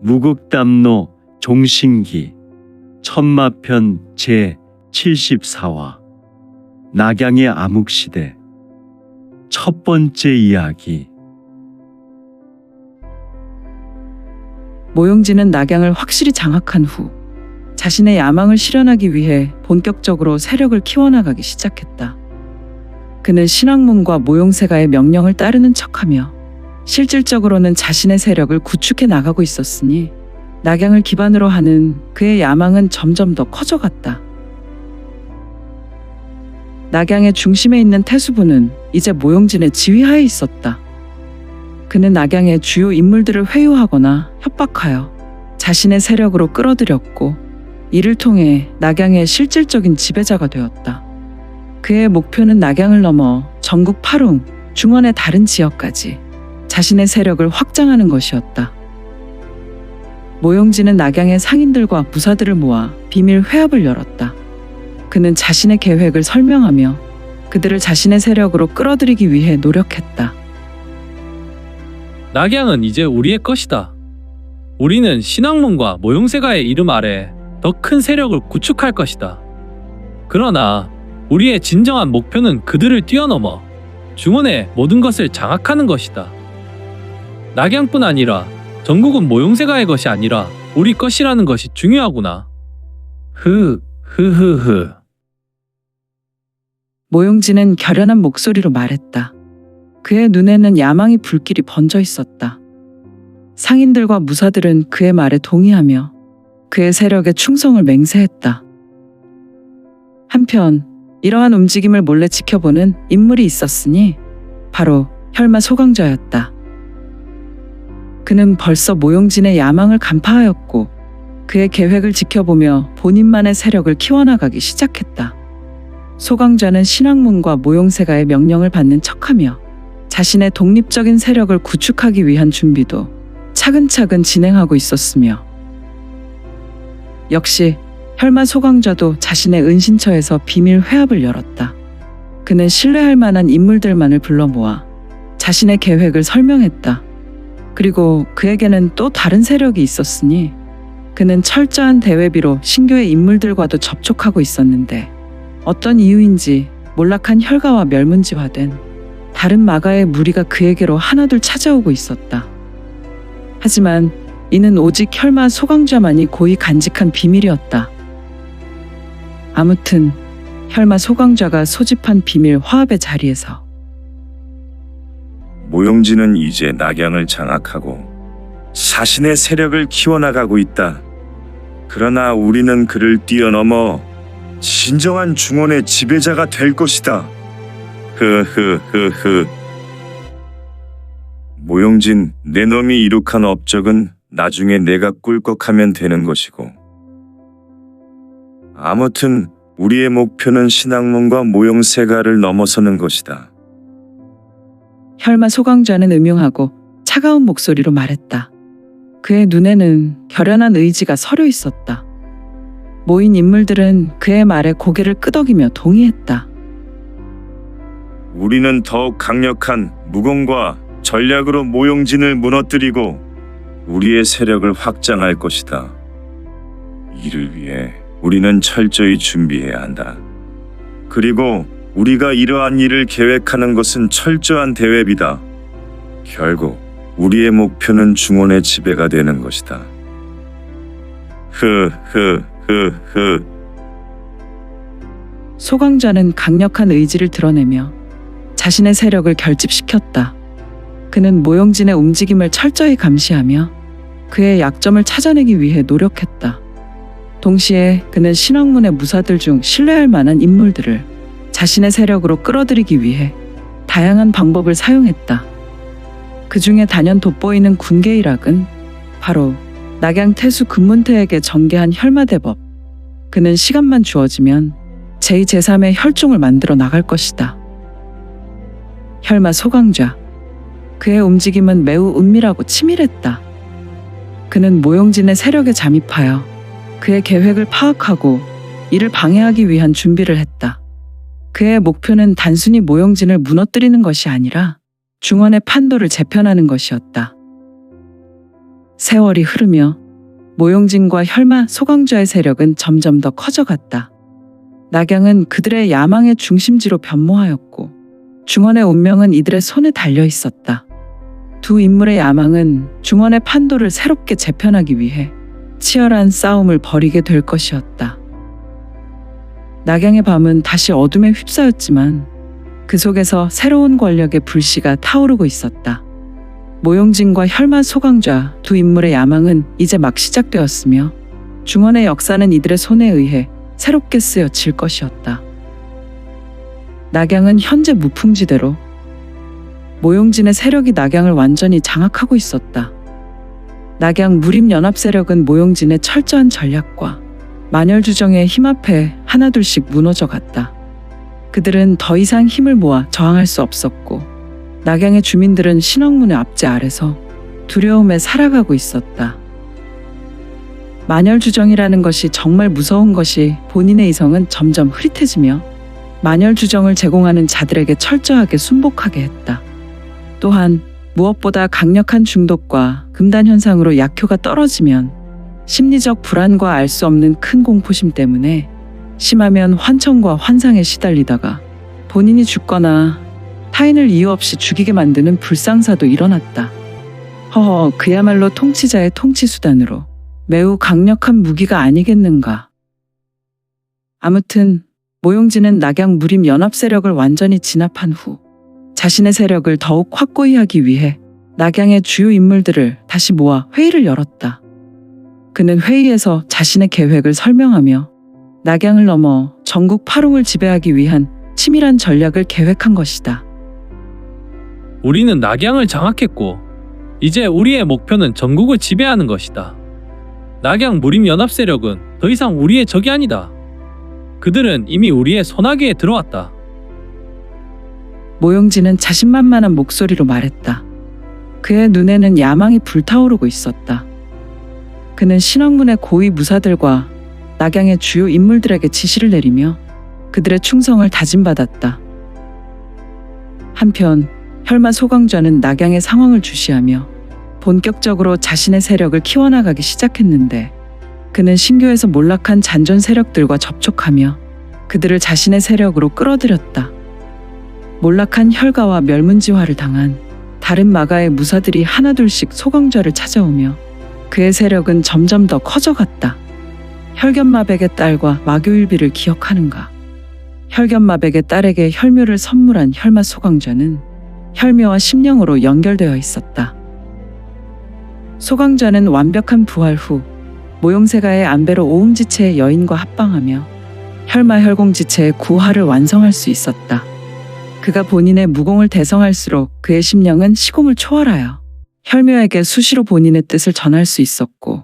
무극담노 종신기 천마편 제74화 낙양의 암흑시대 첫 번째 이야기. 모용진은 낙양을 확실히 장악한 후 자신의 야망을 실현하기 위해 본격적으로 세력을 키워나가기 시작했다. 그는 신앙문과 모용세가의 명령을 따르는 척하며 실질적으로는 자신의 세력을 구축해 나가고 있었으니 낙양을 기반으로 하는 그의 야망은 점점 더 커져갔다. 낙양의 중심에 있는 태수부는 이제 모용진의 지휘하에 있었다. 그는 낙양의 주요 인물들을 회유하거나 협박하여 자신의 세력으로 끌어들였고 이를 통해 낙양의 실질적인 지배자가 되었다. 그의 목표는 낙양을 넘어 전국 파룽, 중원의 다른 지역까지 자신의 세력을 확장하는 것이었다. 모용진은 낙양의 상인들과 무사들을 모아 비밀 회합을 열었다. 그는 자신의 계획을 설명하며 그들을 자신의 세력으로 끌어들이기 위해 노력했다. 낙양은 이제 우리의 것이다. 우리는 신앙문과 모용세가의 이름 아래 더 큰 세력을 구축할 것이다. 그러나 우리의 진정한 목표는 그들을 뛰어넘어 중원의 모든 것을 장악하는 것이다. 낙양뿐 아니라 전국은 모용세가의 것이 아니라 우리 것이라는 것이 중요하구나. 흐흐흐흐. 모용진은 결연한 목소리로 말했다. 그의 눈에는 야망의 불길이 번져 있었다. 상인들과 무사들은 그의 말에 동의하며 그의 세력에 충성을 맹세했다. 한편 이러한 움직임을 몰래 지켜보는 인물이 있었으니 바로 혈마 소강좌였다. 그는 벌써 모용진의 야망을 간파하였고 그의 계획을 지켜보며 본인만의 세력을 키워나가기 시작했다. 소강좌는 신앙문과 모용세가의 명령을 받는 척하며 자신의 독립적인 세력을 구축하기 위한 준비도 차근차근 진행하고 있었으며 역시 혈마 소강좌도 자신의 은신처에서 비밀 회합을 열었다. 그는 신뢰할 만한 인물들만을 불러 모아 자신의 계획을 설명했다. 그리고 그에게는 또 다른 세력이 있었으니 그는 철저한 대외비로 신교의 인물들과도 접촉하고 있었는데 어떤 이유인지 몰락한 혈가와 멸문지화된 다른 마가의 무리가 그에게로 하나둘 찾아오고 있었다. 하지만 이는 오직 혈마 소강좌만이 고이 간직한 비밀이었다. 아무튼 혈마 소강좌가 소집한 비밀 화합의 자리에서 모용진은 이제 낙양을 장악하고 자신의 세력을 키워나가고 있다. 그러나 우리는 그를 뛰어넘어 진정한 중원의 지배자가 될 것이다. 흐흐흐흐. 모용진, 내 놈이 이룩한 업적은 나중에 내가 꿀꺽하면 되는 것이고 아무튼 우리의 목표는 신앙문과 모용세가를 넘어서는 것이다. 혈마 소강좌는 음흉하고 차가운 목소리로 말했다. 그의 눈에는 결연한 의지가 서려 있었다. 모인 인물들은 그의 말에 고개를 끄덕이며 동의했다. 우리는 더욱 강력한 무공과 전략으로 모용진을 무너뜨리고 우리의 세력을 확장할 것이다. 이를 위해 우리는 철저히 준비해야 한다. 그리고 우리가 이러한 일을 계획하는 것은 철저한 대외비다. 결국 우리의 목표는 중원의 지배가 되는 것이다. 흐흐흐흐. 소강좌는 강력한 의지를 드러내며 자신의 세력을 결집시켰다. 그는 모용진의 움직임을 철저히 감시하며 그의 약점을 찾아내기 위해 노력했다. 동시에 그는 신앙문의 무사들 중 신뢰할 만한 인물들을 자신의 세력으로 끌어들이기 위해 다양한 방법을 사용했다. 그 중에 단연 돋보이는 군계일학은 바로 낙양 태수 금문태에게 전개한 혈마대법. 그는 시간만 주어지면 제2, 제3의 혈종을 만들어 나갈 것이다. 혈마 소강좌. 그의 움직임은 매우 은밀하고 치밀했다. 그는 모용진의 세력에 잠입하여 그의 계획을 파악하고 이를 방해하기 위한 준비를 했다. 그의 목표는 단순히 모용진을 무너뜨리는 것이 아니라 중원의 판도를 재편하는 것이었다. 세월이 흐르며 모용진과 혈마 소강좌의 세력은 점점 더 커져갔다. 낙양은 그들의 야망의 중심지로 변모하였고 중원의 운명은 이들의 손에 달려 있었다. 두 인물의 야망은 중원의 판도를 새롭게 재편하기 위해 치열한 싸움을 벌이게 될 것이었다. 낙양의 밤은 다시 어둠에 휩싸였지만 그 속에서 새로운 권력의 불씨가 타오르고 있었다. 모용진과 혈마 소강좌 두 인물의 야망은 이제 막 시작되었으며 중원의 역사는 이들의 손에 의해 새롭게 쓰여질 것이었다. 낙양은 현재 무풍지대로 모용진의 세력이 낙양을 완전히 장악하고 있었다. 낙양 무림연합 세력은 모용진의 철저한 전략과 만열주정의 힘 앞에 하나둘씩 무너져 갔다. 그들은 더 이상 힘을 모아 저항할 수 없었고 낙양의 주민들은 신왕문의 압제 아래서 두려움에 살아가고 있었다. 만열주정이라는 것이 정말 무서운 것이 본인의 이성은 점점 흐릿해지며 만열주정을 제공하는 자들에게 철저하게 순복하게 했다. 또한 무엇보다 강력한 중독과 금단 현상으로 약효가 떨어지면 심리적 불안과 알 수 없는 큰 공포심 때문에 심하면 환청과 환상에 시달리다가 본인이 죽거나 타인을 이유 없이 죽이게 만드는 불상사도 일어났다. 허허, 그야말로 통치자의 통치 수단으로 매우 강력한 무기가 아니겠는가. 아무튼 모용진은 낙양 무림 연합 세력을 완전히 진압한 후 자신의 세력을 더욱 확고히 하기 위해 낙양의 주요 인물들을 다시 모아 회의를 열었다. 그는 회의에서 자신의 계획을 설명하며 낙양을 넘어 전국 파롱을 지배하기 위한 치밀한 전략을 계획한 것이다. 우리는 낙양을 장악했고 이제 우리의 목표는 전국을 지배하는 것이다. 낙양 무림 연합 세력은 더 이상 우리의 적이 아니다. 그들은 이미 우리의 손아귀에 들어왔다. 모용진은 자신만만한 목소리로 말했다. 그의 눈에는 야망이 불타오르고 있었다. 그는 신왕문의 고위 무사들과 낙양의 주요 인물들에게 지시를 내리며 그들의 충성을 다짐받았다. 한편 혈마 소강좌는 낙양의 상황을 주시하며 본격적으로 자신의 세력을 키워나가기 시작했는데 그는 신교에서 몰락한 잔존 세력들과 접촉하며 그들을 자신의 세력으로 끌어들였다. 몰락한 혈가와 멸문지화를 당한 다른 마가의 무사들이 하나둘씩 소강좌를 찾아오며 그의 세력은 점점 더 커져갔다. 혈견마백의 딸과 마교일비를 기억하는가? 혈견마백의 딸에게 혈묘를 선물한 혈마 소강좌는 혈묘와 심령으로 연결되어 있었다. 소강좌는 완벽한 부활 후 모용세가의 안배로 오음지체의 여인과 합방하며 혈마혈공지체의 구화를 완성할 수 있었다. 그가 본인의 무공을 대성할수록 그의 심령은 시공을 초월하여 혈묘에게 수시로 본인의 뜻을 전할 수 있었고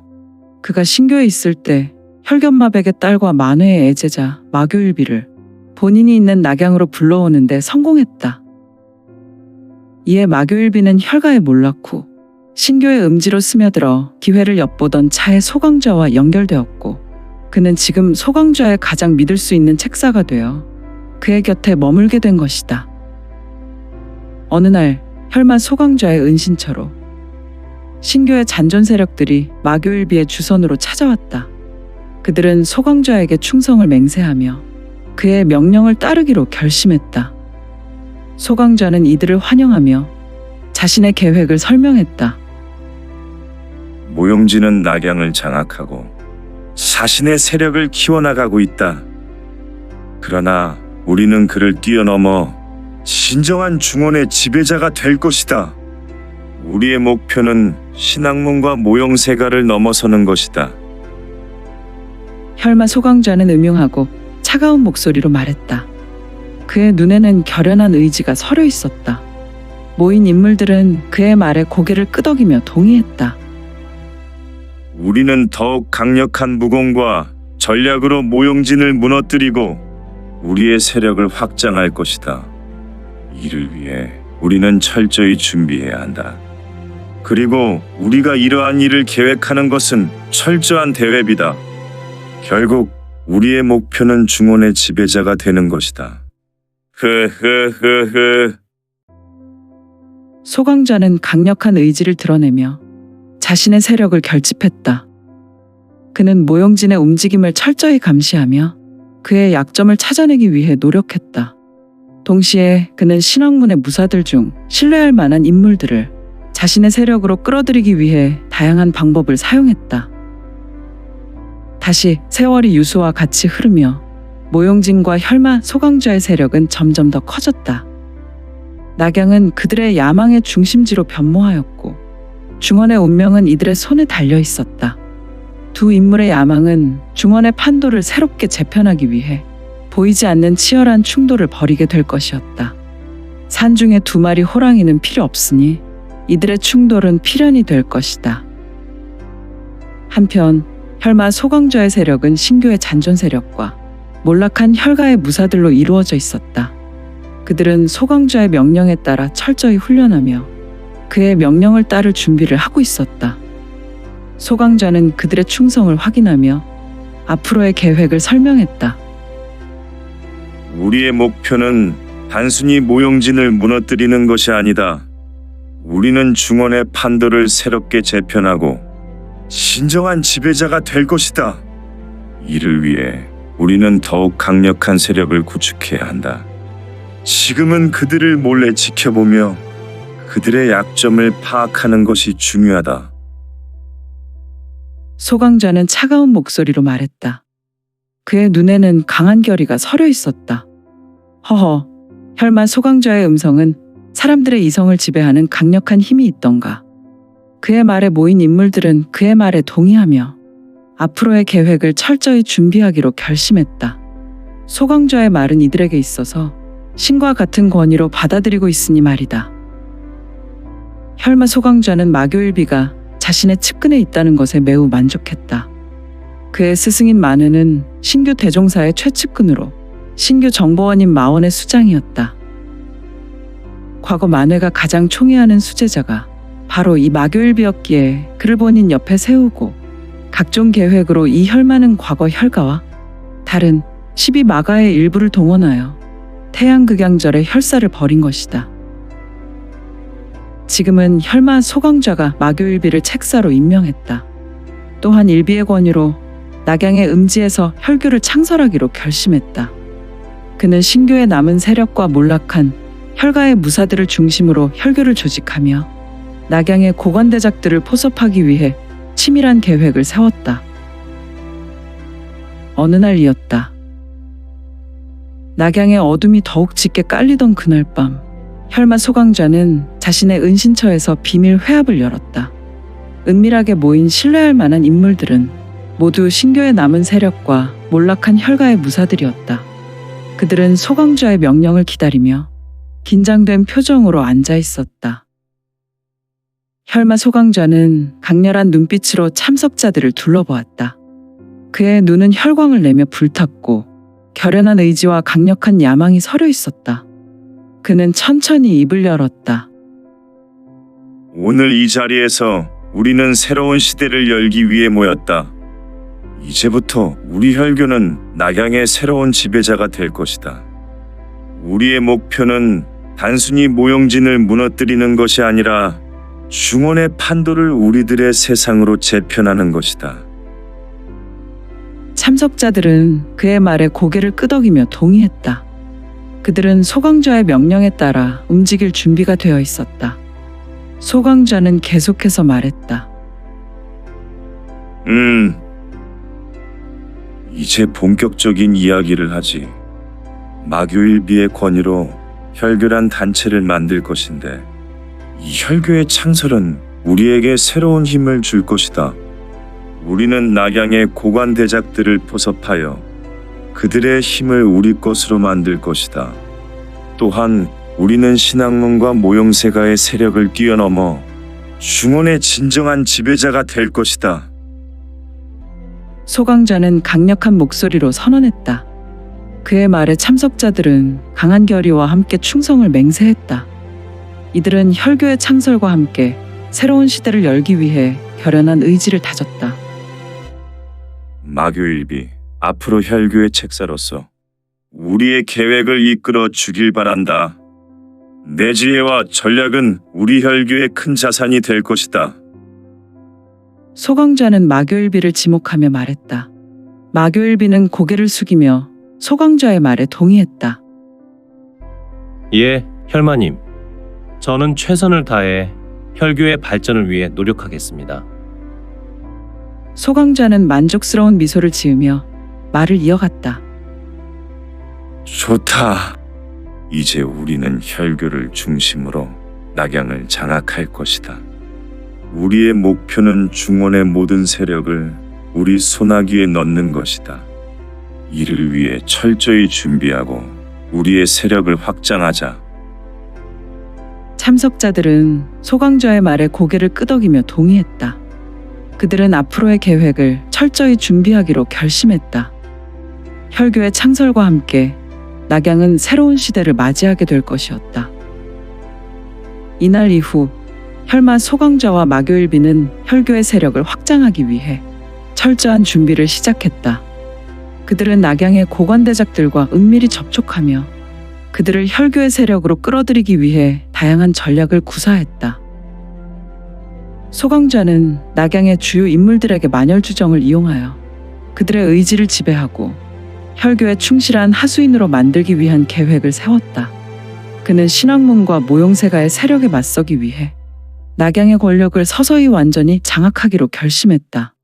그가 신교에 있을 때 혈견마백의 딸과 만회의 애제자 마교일비를 본인이 있는 낙양으로 불러오는데 성공했다. 이에 마교일비는 혈가에 몰락 후 신교의 음지로 스며들어 기회를 엿보던 차의 소강좌와 연결되었고 그는 지금 소강좌의 가장 믿을 수 있는 책사가 되어 그의 곁에 머물게 된 것이다. 어느 날 혈마 소강좌의 은신처로 신교의 잔존 세력들이 마교일비의 주선으로 찾아왔다. 그들은 소강좌에게 충성을 맹세하며 그의 명령을 따르기로 결심했다. 소강좌는 이들을 환영하며 자신의 계획을 설명했다. 모용진은 낙양을 장악하고 자신의 세력을 키워나가고 있다. 그러나 우리는 그를 뛰어넘어 진정한 중원의 지배자가 될 것이다. 우리의 목표는 신학문과 모용세가를 넘어서는 것이다. 혈마 소강좌는 음흉하고 차가운 목소리로 말했다. 그의 눈에는 결연한 의지가 서려 있었다. 모인 인물들은 그의 말에 고개를 끄덕이며 동의했다. 우리는 더욱 강력한 무공과 전략으로 모용진을 무너뜨리고 우리의 세력을 확장할 것이다. 이를 위해 우리는 철저히 준비해야 한다. 그리고 우리가 이러한 일을 계획하는 것은 철저한 대회비다. 결국 우리의 목표는 중원의 지배자가 되는 것이다. 흐흐흐흐. 소강좌는 강력한 의지를 드러내며 자신의 세력을 결집했다. 그는 모용진의 움직임을 철저히 감시하며 그의 약점을 찾아내기 위해 노력했다. 동시에 그는 신왕문의 무사들 중 신뢰할 만한 인물들을 자신의 세력으로 끌어들이기 위해 다양한 방법을 사용했다. 다시 세월이 유수와 같이 흐르며 모용진과 혈마 소강좌의 세력은 점점 더 커졌다. 낙양은 그들의 야망의 중심지로 변모하였고 중원의 운명은 이들의 손에 달려 있었다. 두 인물의 야망은 중원의 판도를 새롭게 재편하기 위해 보이지 않는 치열한 충돌을 벌이게 될 것이었다. 산중에 두 마리 호랑이는 필요 없으니 이들의 충돌은 필연이 될 것이다. 한편 혈마 소강좌의 세력은 신교의 잔존 세력과 몰락한 혈가의 무사들로 이루어져 있었다. 그들은 소강좌의 명령에 따라 철저히 훈련하며 그의 명령을 따를 준비를 하고 있었다. 소강좌는 그들의 충성을 확인하며 앞으로의 계획을 설명했다. 우리의 목표는 단순히 모용진을 무너뜨리는 것이 아니다. 우리는 중원의 판도를 새롭게 재편하고 진정한 지배자가 될 것이다. 이를 위해 우리는 더욱 강력한 세력을 구축해야 한다. 지금은 그들을 몰래 지켜보며 그들의 약점을 파악하는 것이 중요하다. 소강좌는 차가운 목소리로 말했다. 그의 눈에는 강한 결의가 서려 있었다. 허허, 혈마 소강좌의 음성은 사람들의 이성을 지배하는 강력한 힘이 있던가. 그의 말에 모인 인물들은 그의 말에 동의하며 앞으로의 계획을 철저히 준비하기로 결심했다. 소강좌의 말은 이들에게 있어서 신과 같은 권위로 받아들이고 있으니 말이다. 혈마 소강좌는 마교일비가 자신의 측근에 있다는 것에 매우 만족했다. 그의 스승인 마느는 신교 대종사의 최측근으로 신교 정보원인 마원의 수장이었다. 과거 만회가 가장 총애하는 수제자가 바로 이 마교일비였기에 그를 본인 옆에 세우고 각종 계획으로 이 혈마는 과거 혈가와 다른 12마가의 일부를 동원하여 태양극양절에 혈사를 벌인 것이다. 지금은 혈마 소강좌가 마교일비를 책사로 임명했다. 또한 일비의 권유로 낙양의 음지에서 혈교를 창설하기로 결심했다. 그는 신교의 남은 세력과 몰락한 혈가의 무사들을 중심으로 혈교를 조직하며 낙양의 고관대작들을 포섭하기 위해 치밀한 계획을 세웠다. 어느 날이었다. 낙양의 어둠이 더욱 짙게 깔리던 그날 밤, 혈마 소강좌는 자신의 은신처에서 비밀 회합을 열었다. 은밀하게 모인 신뢰할 만한 인물들은 모두 신교의 남은 세력과 몰락한 혈가의 무사들이었다. 그들은 소강좌의 명령을 기다리며 긴장된 표정으로 앉아 있었다. 혈마 소강좌는 강렬한 눈빛으로 참석자들을 둘러보았다. 그의 눈은 혈광을 내며 불탔고 결연한 의지와 강력한 야망이 서려 있었다. 그는 천천히 입을 열었다. 오늘 이 자리에서 우리는 새로운 시대를 열기 위해 모였다. 이제부터 우리 혈교는 낙양의 새로운 지배자가 될 것이다. 우리의 목표는 단순히 모용진을 무너뜨리는 것이 아니라 중원의 판도를 우리들의 세상으로 재편하는 것이다. 참석자들은 그의 말에 고개를 끄덕이며 동의했다. 그들은 소강좌의 명령에 따라 움직일 준비가 되어 있었다. 소강좌는 계속해서 말했다. 이제 본격적인 이야기를 하지. 마교일비의 권위로 혈교란 단체를 만들 것인데 이 혈교의 창설은 우리에게 새로운 힘을 줄 것이다. 우리는 낙양의 고관대작들을 포섭하여 그들의 힘을 우리 것으로 만들 것이다. 또한 우리는 신학문과 모용세가의 세력을 뛰어넘어 중원의 진정한 지배자가 될 것이다. 소강좌는 강력한 목소리로 선언했다. 그의 말에 참석자들은 강한 결의와 함께 충성을 맹세했다. 이들은 혈교의 창설과 함께 새로운 시대를 열기 위해 결연한 의지를 다졌다. 마교일비, 앞으로 혈교의 책사로서 우리의 계획을 이끌어 주길 바란다. 내 지혜와 전략은 우리 혈교의 큰 자산이 될 것이다. 소강좌는 마교일비를 지목하며 말했다. 마교일비는 고개를 숙이며 소강좌의 말에 동의했다. 예, 혈마님. 저는 최선을 다해 혈교의 발전을 위해 노력하겠습니다. 소강좌는 만족스러운 미소를 지으며 말을 이어갔다. 좋다. 이제 우리는 혈교를 중심으로 낙양을 장악할 것이다. 우리의 목표는 중원의 모든 세력을 우리 손아귀에 넣는 것이다. 이를 위해 철저히 준비하고 우리의 세력을 확장하자. 참석자들은 소강좌의 말에 고개를 끄덕이며 동의했다. 그들은 앞으로의 계획을 철저히 준비하기로 결심했다. 혈교의 창설과 함께 낙양은 새로운 시대를 맞이하게 될 것이었다. 이날 이후 혈마 소강좌와 마교일비는 혈교의 세력을 확장하기 위해 철저한 준비를 시작했다. 그들은 낙양의 고관대작들과 은밀히 접촉하며 그들을 혈교의 세력으로 끌어들이기 위해 다양한 전략을 구사했다. 소강좌는 낙양의 주요 인물들에게 만열주정을 이용하여 그들의 의지를 지배하고 혈교에 충실한 하수인으로 만들기 위한 계획을 세웠다. 그는 신왕문과 모용세가의 세력에 맞서기 위해 낙양의 권력을 서서히 완전히 장악하기로 결심했다.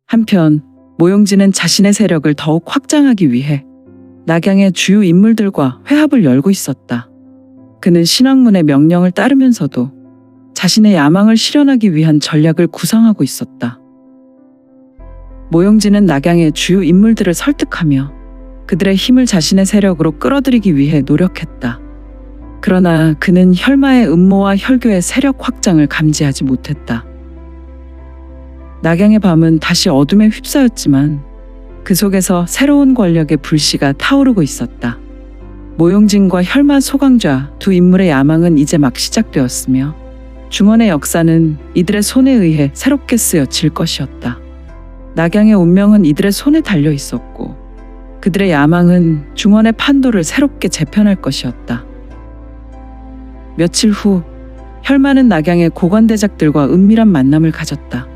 한편 모용진은 자신의 세력을 더욱 확장하기 위해 낙양의 주요 인물들과 회합을 열고 있었다. 그는 신왕문의 명령을 따르면서도 자신의 야망을 실현하기 위한 전략을 구상하고 있었다. 모용진은 낙양의 주요 인물들을 설득하며 그들의 힘을 자신의 세력으로 끌어들이기 위해 노력했다. 그러나 그는 혈마의 음모와 혈교의 세력 확장을 감지하지 못했다. 낙양의 밤은 다시 어둠에 휩싸였지만 그 속에서 새로운 권력의 불씨가 타오르고 있었다. 모용진과 혈마 소강좌 두 인물의 야망은 이제 막 시작되었으며 중원의 역사는 이들의 손에 의해 새롭게 쓰여질 것이었다. 낙양의 운명은 이들의 손에 달려 있었고 그들의 야망은 중원의 판도를 새롭게 재편할 것이었다. 며칠 후 혈마는 낙양의 고관대작들과 은밀한 만남을 가졌다.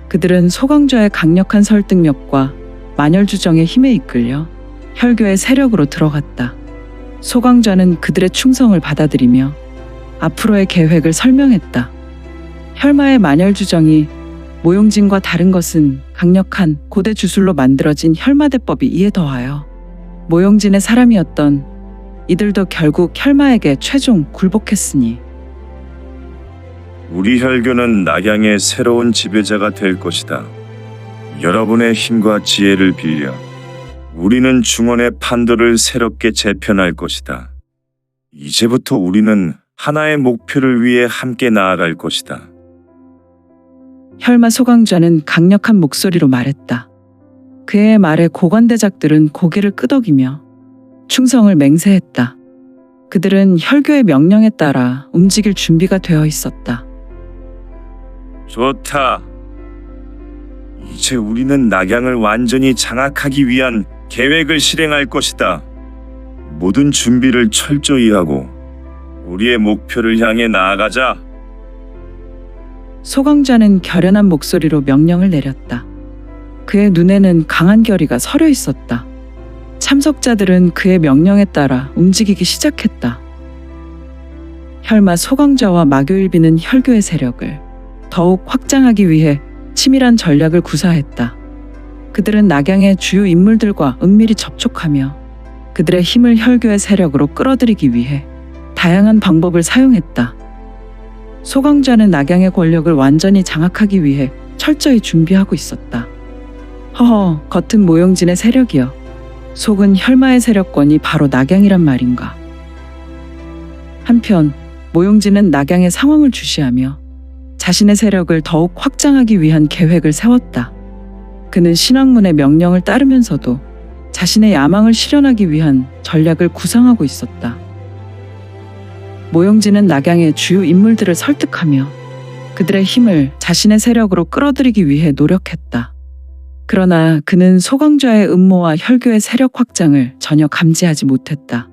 그들은 소강좌의 강력한 설득력과 만열주정의 힘에 이끌려 혈교의 세력으로 들어갔다. 소강좌는 그들의 충성을 받아들이며 앞으로의 계획을 설명했다. 혈마의 만열주정이 모용진과 다른 것은 강력한 고대 주술로 만들어진 혈마대법이 이에 더하여 모용진의 사람이었던 이들도 결국 혈마에게 최종 굴복했으니 우리 혈교는 낙양의 새로운 지배자가 될 것이다. 여러분의 힘과 지혜를 빌려 우리는 중원의 판도를 새롭게 재편할 것이다. 이제부터 우리는 하나의 목표를 위해 함께 나아갈 것이다. 혈마 소강좌는 강력한 목소리로 말했다. 그의 말에 고관대작들은 고개를 끄덕이며 충성을 맹세했다. 그들은 혈교의 명령에 따라 움직일 준비가 되어 있었다. 좋다. 이제 우리는 낙양을 완전히 장악하기 위한 계획을 실행할 것이다. 모든 준비를 철저히 하고 우리의 목표를 향해 나아가자. 소강좌는 결연한 목소리로 명령을 내렸다. 그의 눈에는 강한 결의가 서려 있었다. 참석자들은 그의 명령에 따라 움직이기 시작했다. 혈마 소강좌와 마교일비는 혈교의 세력을 더욱 확장하기 위해 치밀한 전략을 구사했다. 그들은 낙양의 주요 인물들과 은밀히 접촉하며 그들의 힘을 혈교의 세력으로 끌어들이기 위해 다양한 방법을 사용했다. 소강좌는 낙양의 권력을 완전히 장악하기 위해 철저히 준비하고 있었다. 허허, 겉은 모용진의 세력이여. 속은 혈마의 세력권이 바로 낙양이란 말인가. 한편 모용진은 낙양의 상황을 주시하며 자신의 세력을 더욱 확장하기 위한 계획을 세웠다. 그는 신왕문의 명령을 따르면서도 자신의 야망을 실현하기 위한 전략을 구상하고 있었다. 모용진은 낙양의 주요 인물들을 설득하며 그들의 힘을 자신의 세력으로 끌어들이기 위해 노력했다. 그러나 그는 소강좌의 음모와 혈교의 세력 확장을 전혀 감지하지 못했다.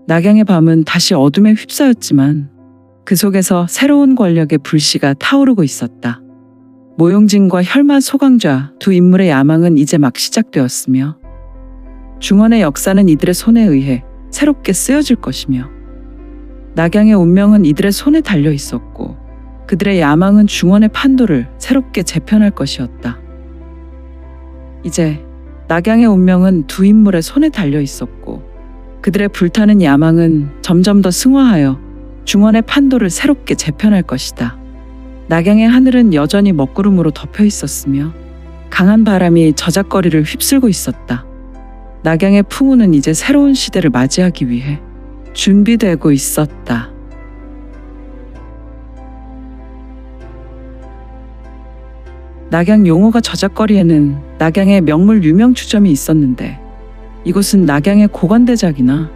낙양의 밤은 다시 어둠에 휩싸였지만 그 속에서 새로운 권력의 불씨가 타오르고 있었다. 모용진과 혈마 소강좌 두 인물의 야망은 이제 막 시작되었으며 중원의 역사는 이들의 손에 의해 새롭게 쓰여질 것이며 낙양의 운명은 이들의 손에 달려 있었고 그들의 야망은 중원의 판도를 새롭게 재편할 것이었다. 이제 낙양의 운명은 두 인물의 손에 달려 있었고 그들의 불타는 야망은 점점 더 승화하여 중원의 판도를 새롭게 재편할 것이다. 낙양의 하늘은 여전히 먹구름으로 덮여 있었으며 강한 바람이 저작거리를 휩쓸고 있었다. 낙양의 풍우는 이제 새로운 시대를 맞이하기 위해 준비되고 있었다. 낙양 용호가 저작거리에는 낙양의 명물 유명 추점이 있었는데 이곳은 낙양의 고관대작이나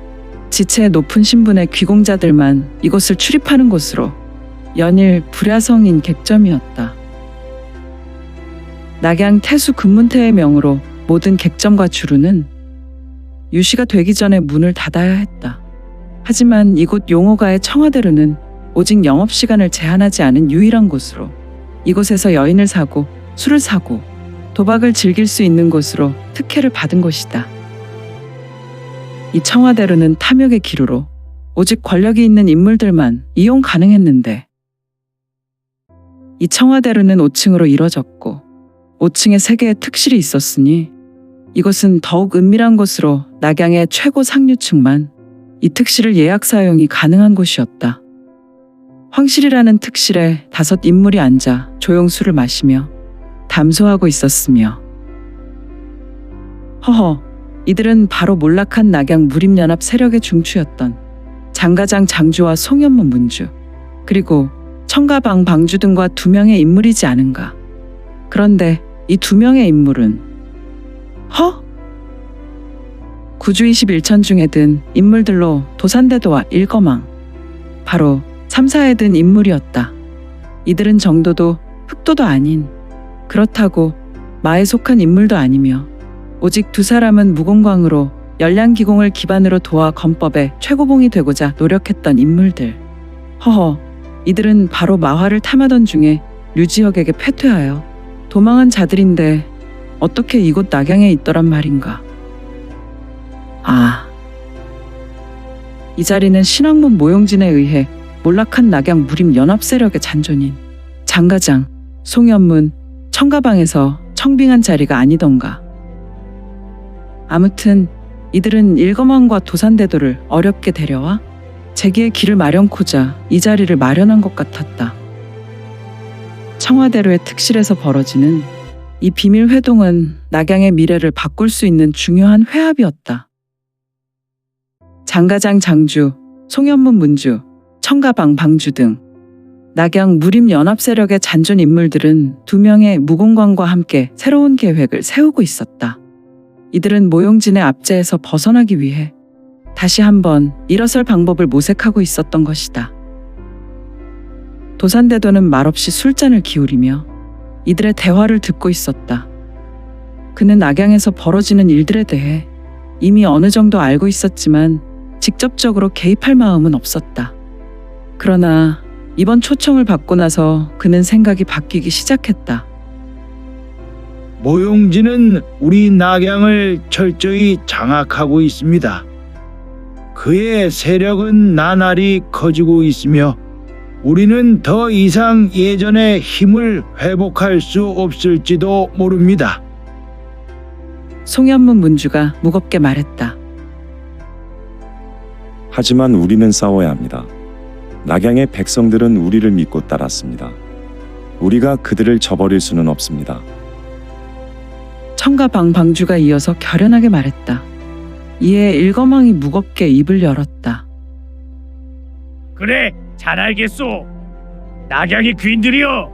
지체의 높은 신분의 귀공자들만 이곳을 출입하는 곳으로 연일 불야성인 객점이었다. 낙양 태수 금문태의 명으로 모든 객점과 주루는 유시가 되기 전에 문을 닫아야 했다. 하지만 이곳 용호가의 청와대로는 오직 영업시간을 제한하지 않은 유일한 곳으로 이곳에서 여인을 사고 술을 사고 도박을 즐길 수 있는 곳으로 특혜를 받은 곳이다. 이 청와대로는 탐욕의 기류로 오직 권력이 있는 인물들만 이용 가능했는데 이 청와대로는 5층으로 이뤄졌고 5층에 3개의 특실이 있었으니 이곳은 더욱 은밀한 곳으로 낙양의 최고 상류층만 이 특실을 예약 사용이 가능한 곳이었다. 황실이라는 특실에 5 인물이 앉아 조용술을 마시며 담소하고 있었으며 허허, 이들은 바로 몰락한 낙양 무림연합 세력의 중추였던 장가장 장주와 송현무 문주 그리고 청가방 방주 등과 2명의 인물이지 않은가. 그런데 이 2명의 인물은 구주 21천 중에 든 인물들로 도산대도와 일거망 바로 3, 4에 든 인물이었다. 이들은 정도도 흑도도 아닌 그렇다고 마에 속한 인물도 아니며 오직 2 사람은 무공광으로 열량기공을 기반으로 도와 건법의 최고봉이 되고자 노력했던 인물들. 허허, 이들은 바로 마화를 탐하던 중에 류지혁에게 패퇴하여 도망한 자들인데 어떻게 이곳 낙양에 있더란 말인가. 이 자리는 신왕문 모용진에 의해 몰락한 낙양 무림 연합 세력의 잔존인 장가장, 송현문, 청가방에서 청빙한 자리가 아니던가. 아무튼 이들은 일거망과 도산대도를 어렵게 데려와 재기의 길을 마련코자 이 자리를 마련한 것 같았다. 청와대로의 특실에서 벌어지는 이 비밀 회동은 낙양의 미래를 바꿀 수 있는 중요한 회합이었다. 장가장 장주, 송현문 문주, 청가방 방주 등 낙양 무림 연합 세력의 잔존 인물들은 2명의 무공광과 함께 새로운 계획을 세우고 있었다. 이들은 모용진의 압제에서 벗어나기 위해 다시 한번 일어설 방법을 모색하고 있었던 것이다. 도산대도는 말없이 술잔을 기울이며 이들의 대화를 듣고 있었다. 그는 낙양에서 벌어지는 일들에 대해 이미 어느 정도 알고 있었지만 직접적으로 개입할 마음은 없었다. 그러나 이번 초청을 받고 나서 그는 생각이 바뀌기 시작했다. 모용진은 우리 낙양을 철저히 장악하고 있습니다. 그의 세력은 나날이 커지고 있으며 우리는 더 이상 예전의 힘을 회복할 수 없을지도 모릅니다. 송현문 문주가 무겁게 말했다. 하지만 우리는 싸워야 합니다. 낙양의 백성들은 우리를 믿고 따랐습니다. 우리가 그들을 저버릴 수는 없습니다. 청가방 방주가 이어서 결연하게 말했다. 이에 일거망이 무겁게 입을 열었다. 그래, 잘 알겠소. 낙양의 귀인들이여,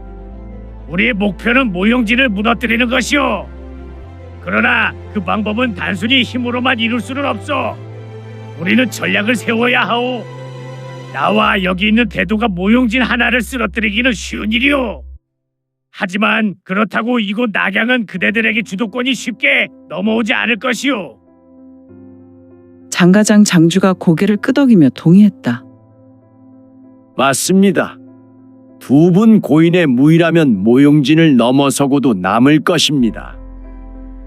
우리의 목표는 모용진을 무너뜨리는 것이오. 그러나 그 방법은 단순히 힘으로만 이룰 수는 없어. 우리는 전략을 세워야 하오. 나와 여기 있는 대도가 모용진 하나를 쓰러뜨리기는 쉬운 일이오. 하지만 그렇다고 이곳 낙양은 그대들에게 주도권이 쉽게 넘어오지 않을 것이오. 장가장 장주가 고개를 끄덕이며 동의했다. 맞습니다. 두 분 고인의 무이라면 모용진을 넘어서고도 남을 것입니다.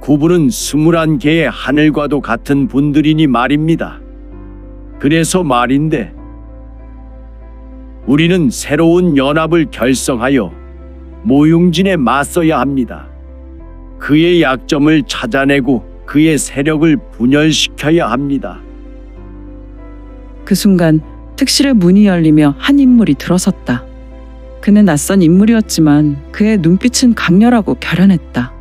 구분은 21개의 하늘과도 같은 분들이니 말입니다. 그래서 말인데 우리는 새로운 연합을 결성하여 모용진에 맞서야 합니다. 그의 약점을 찾아내고 그의 세력을 분열시켜야 합니다. 그 순간 특실의 문이 열리며 한 인물이 들어섰다. 그는 낯선 인물이었지만 그의 눈빛은 강렬하고 결연했다.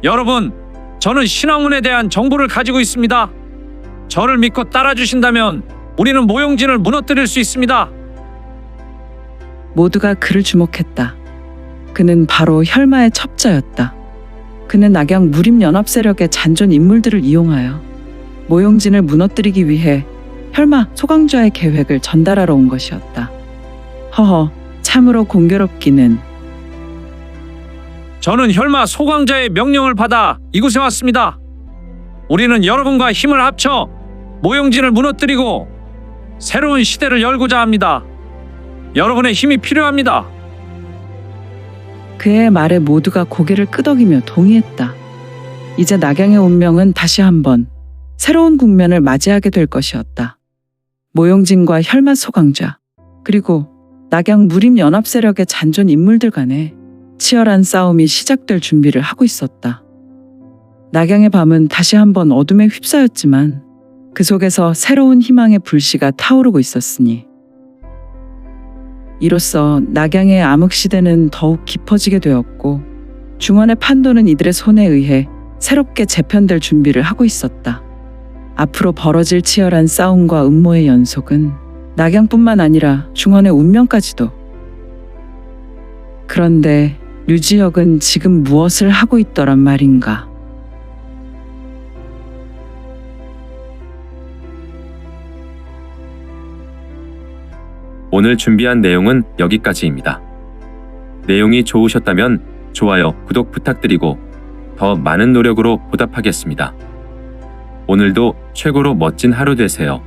여러분, 저는 신왕문에 대한 정보를 가지고 있습니다. 저를 믿고 따라주신다면 우리는 모용진을 무너뜨릴 수 있습니다. 모두가 그를 주목했다. 그는 바로 혈마의 첩자였다. 그는 낙양 무림연합 세력의 잔존 인물들을 이용하여 모용진을 무너뜨리기 위해 혈마 소강좌의 계획을 전달하러 온 것이었다. 허허, 참으로 공교롭기는. 저는 혈마 소강자의 명령을 받아 이곳에 왔습니다. 우리는 여러분과 힘을 합쳐 모용진을 무너뜨리고 새로운 시대를 열고자 합니다. 여러분의 힘이 필요합니다. 그의 말에 모두가 고개를 끄덕이며 동의했다. 이제 낙양의 운명은 다시 한번 새로운 국면을 맞이하게 될 것이었다. 모용진과 혈마 소강좌, 그리고 낙양 무림 연합 세력의 잔존 인물들 간에 치열한 싸움이 시작될 준비를 하고 있었다. 낙양의 밤은 다시 한번 어둠에 휩싸였지만 그 속에서 새로운 희망의 불씨가 타오르고 있었으니 이로써 낙양의 암흑시대는 더욱 깊어지게 되었고 중원의 판도는 이들의 손에 의해 새롭게 재편될 준비를 하고 있었다. 앞으로 벌어질 치열한 싸움과 음모의 연속은 낙양뿐만 아니라 중원의 운명까지도. 그런데 류지혁은 지금 무엇을 하고 있더란 말인가? 오늘 준비한 내용은 여기까지입니다. 내용이 좋으셨다면 좋아요, 구독 부탁드리고 더 많은 노력으로 보답하겠습니다. 오늘도 최고로 멋진 하루 되세요.